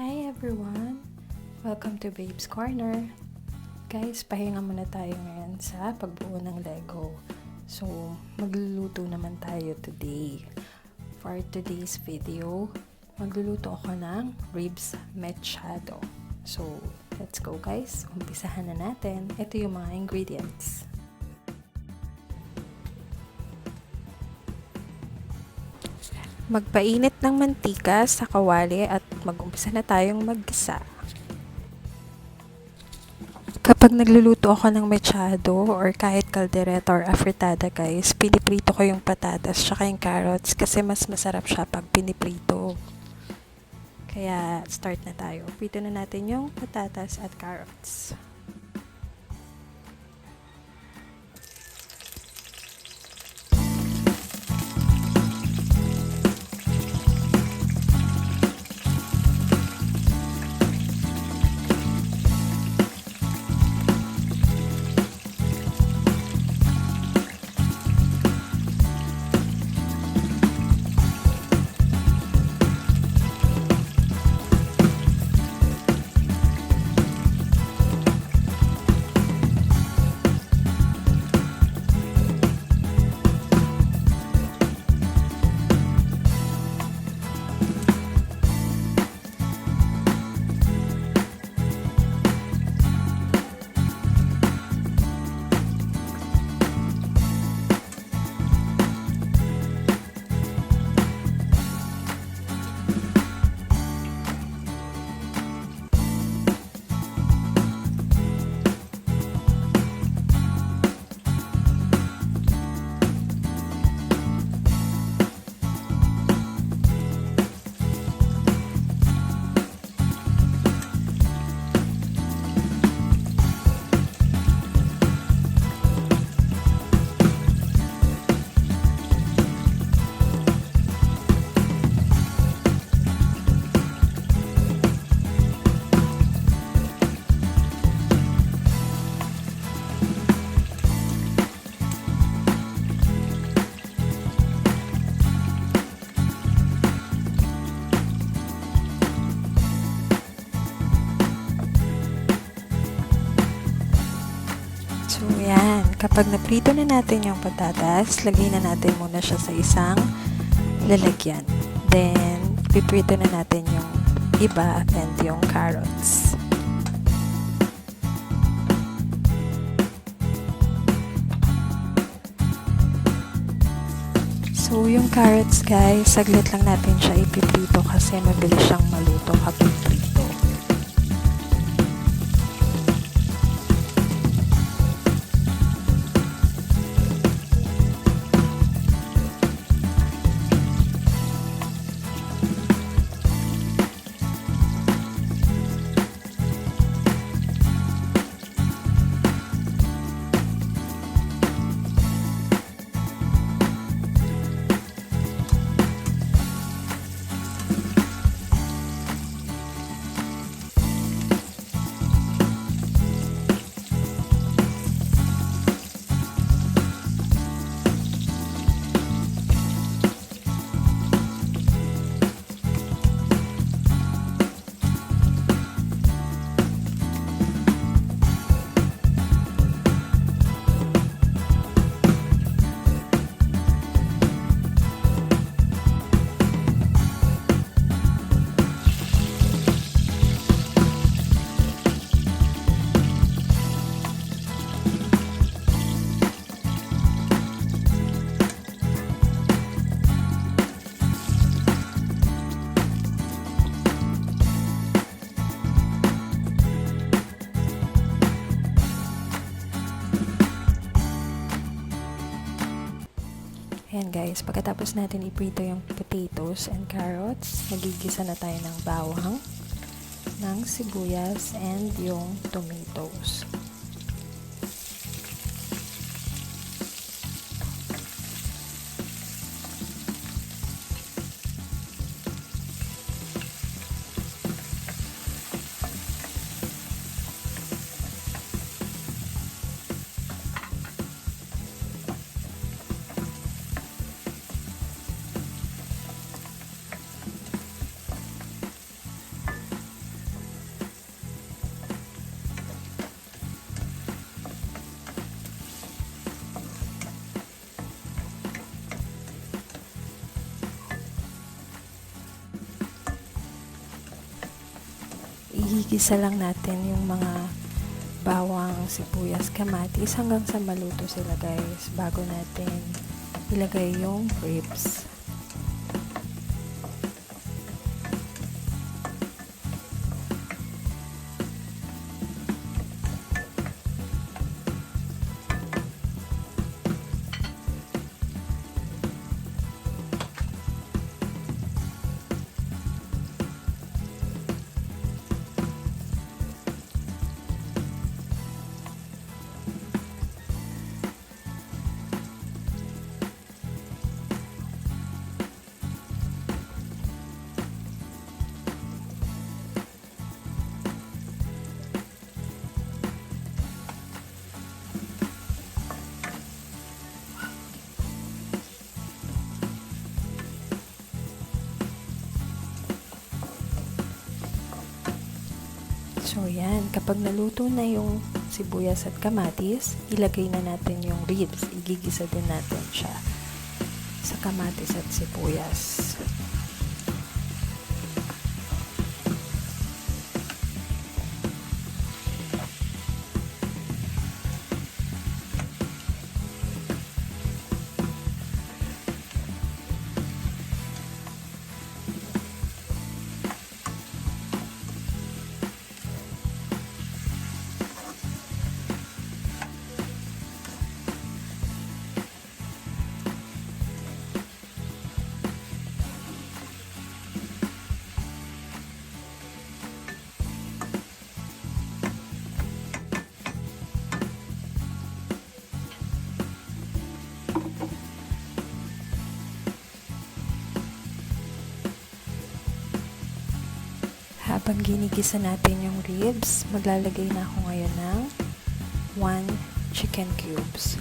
Hi everyone! Welcome to Babe's Corner. Guys, pahinga muna tayo ngayon sa pagbuo ng Lego. So, magluluto naman tayo today. For today's video, magluluto ako ng ribs mechado. So, let's go guys. Umpisahan na natin. Ito yung mga ingredients. Magpainit ng mantika sa kawali at mag-umpisa na tayong maggisa. Kapag nagluluto ako ng mechado or kahit caldereta or afritada guys, piniprito ko yung patatas tsaka yung carrots kasi mas masarap siya pag piniprito. Kaya start na tayo. Prito na natin yung patatas at carrots. So, yan. Kapag naprito na natin yung patatas, lagay na natin muna siya sa isang lalagyan. Then, piprito na natin yung iba and yung carrots. So, yung carrots guys, saglit lang natin siya ipiprito kasi mabilis siyang maluto kapag prito. Ayan guys, pagkatapos natin iprito yung potatoes and carrots, nagigisa na tayo ng bawang, ng sibuyas, and yung tomatoes. igigisa lang natin yung mga bawang, sibuyas, kamatis hanggang sa maluto sila guys bago natin ilagay yung ribs. So yan, kapag naluto na yung sibuyas at kamatis, ilagay na natin yung ribs. Igigisa din natin siya sa kamatis at sibuyas. Habang ginigisa natin yung ribs, maglalagay na ako ngayon ng 1 chicken cubes.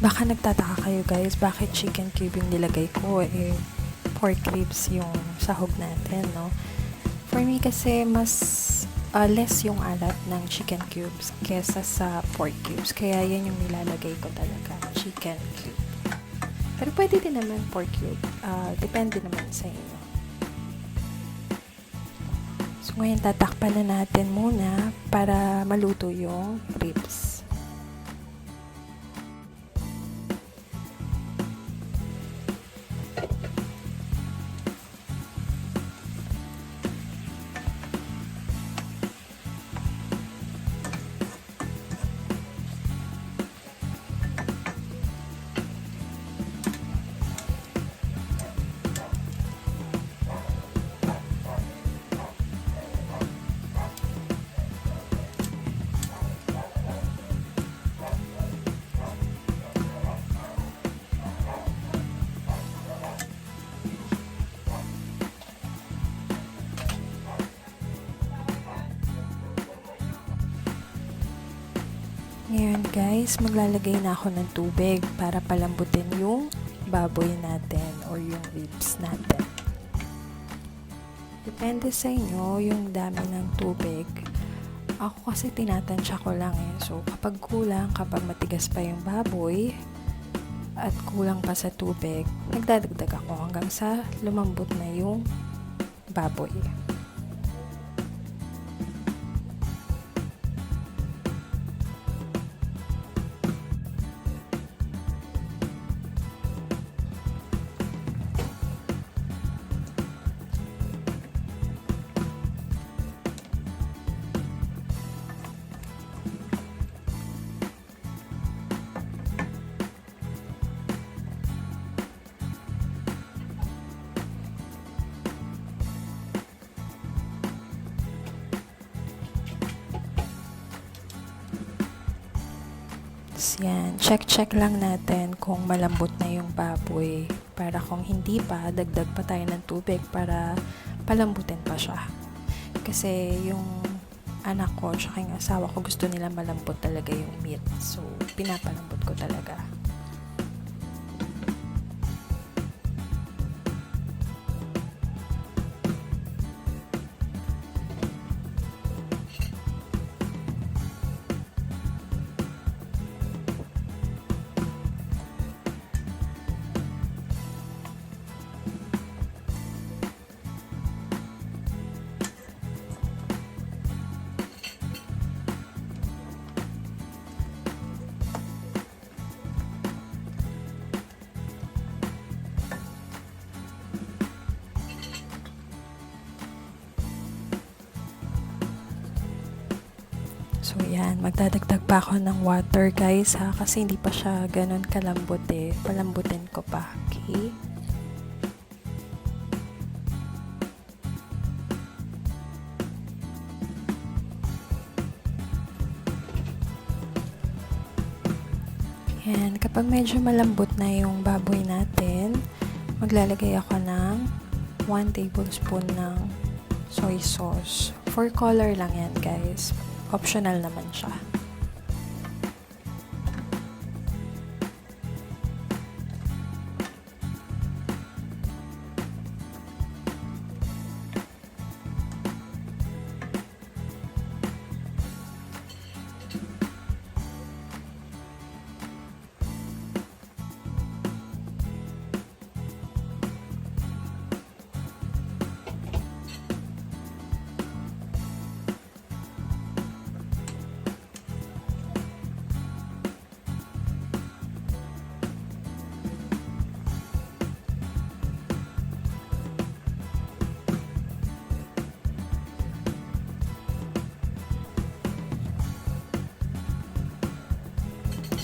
Baka nagtataka kayo guys, bakit chicken cube yung nilagay ko? Pork ribs yung sahog natin, no? For me kasi mas less yung alat ng chicken cubes kesa sa pork cubes. Kaya yan yung nilalagay ko talaga, chicken cube. Pero pwede din naman pork cube. Depende naman sa inyo. So, ngayon tatakpan na natin muna para maluto yung ribs. Ngayon guys, maglalagay na ako ng tubig para palambutin yung baboy natin or yung ribs natin. Depende sa inyo yung dami ng tubig. Ako kasi tinatansya ko lang So kapag kulang, kapag matigas pa yung baboy at kulang pa sa tubig, nagdadagdag ako hanggang sa lumambot na yung baboy. Yan, check lang natin kung malambot na yung baboy. Para kung hindi pa, dagdag pa tayo ng tubig para palambutin pa siya. Kasi yung anak ko at yung asawa ko gusto nila malambot talaga yung meat. So, pinapalambot ko talaga. So yan, magdadagdag pa ako ng water guys ha, kasi hindi pa siya ganun kalambot eh. Palambutin ko pa, okay? Yan, kapag medyo malambot na yung baboy natin, maglalagay ako ng 1 tablespoon ng soy sauce. For color lang yan guys. Optional naman siya.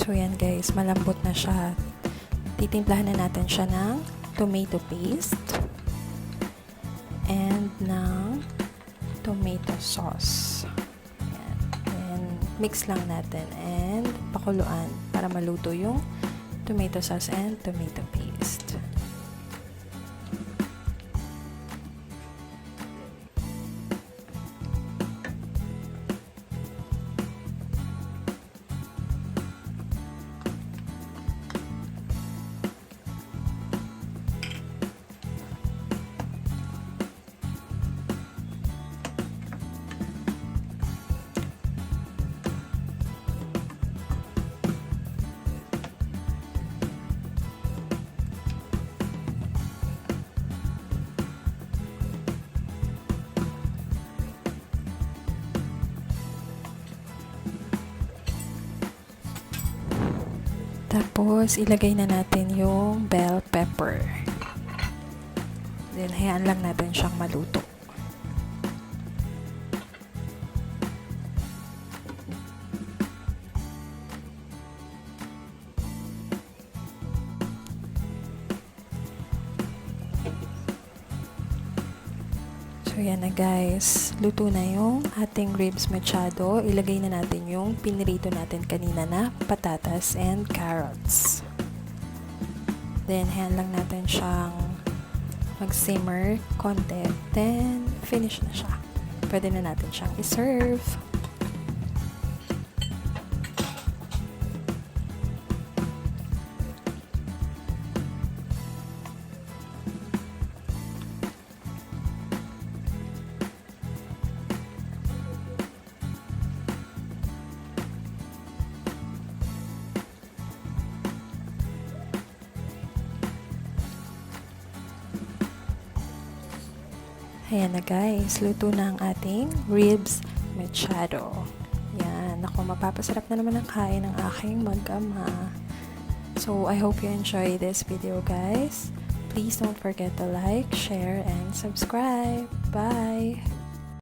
So yan guys, malambot na siya. Titimplahan na natin siya ng tomato paste and ng tomato sauce. Yan. And mix lang natin and pakuluan para maluto yung tomato sauce and tomato paste. Tapos, ilagay na natin yung bell pepper. Then, hayaan lang natin siyang maluto. So, yan na guys. Luto na yung ating ribs machado. Ilagay na natin yung pinirito natin kanina na patatas and carrots. Then, hayaan lang natin siyang mag-simmer konti. Then, finish na siya. Pwede na natin siyang i-serve. Ayan na guys, luto na ang ating ribs machado. Yan, ako mapapasarap na naman ang kain ng aking mag-ama. So, I hope you enjoy this video guys. Please don't forget to like, share, and subscribe. Bye!